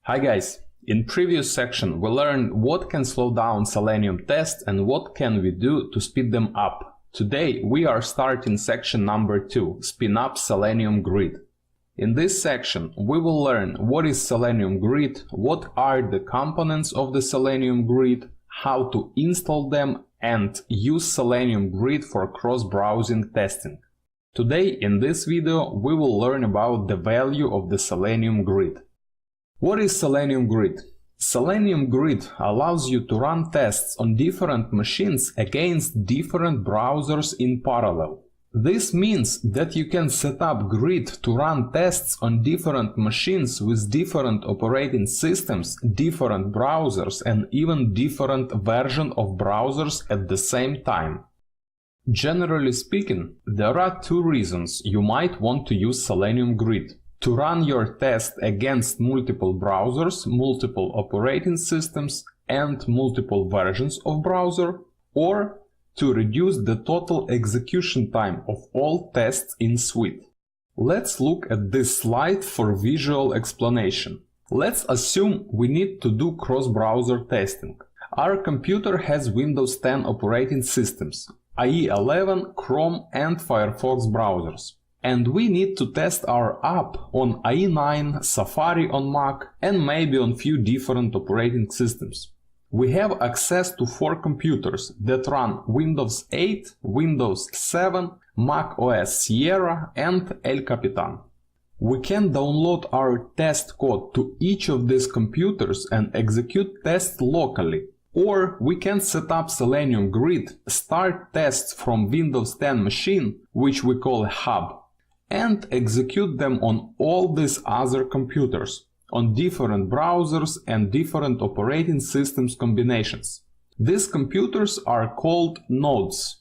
Hi guys! In previous section we learned what can slow down Selenium tests and what can we do to speed them up. Today we are starting section number 2, Spin up Selenium Grid. In this section we will learn what is Selenium Grid, what are the components of the Selenium Grid, how to install them and use Selenium Grid for cross-browsing testing. Today in this video we will learn about the value of the Selenium Grid. What is Selenium Grid? Selenium Grid allows you to run tests on different machines against different browsers in parallel. This means that you can set up Grid to run tests on different machines with different operating systems, different browsers and even different versions of browsers at the same time. Generally speaking, there are two reasons you might want to use Selenium Grid. To run your test against multiple browsers, multiple operating systems and multiple versions of browser, or to reduce the total execution time of all tests in suite. Let's look at this slide for visual explanation. Let's assume we need to do cross-browser testing. Our computer has Windows 10 operating systems, IE 11, Chrome and Firefox browsers. And we need to test our app on IE9, Safari on Mac and maybe on few different operating systems. We have access to 4 computers that run Windows 8, Windows 7, Mac OS Sierra and El Capitan. We can download our test code to each of these computers and execute tests locally. Or we can set up Selenium Grid, start tests from Windows 10 machine, which we call a hub, and execute them on all these other computers, on different browsers and different operating systems combinations. These computers are called nodes.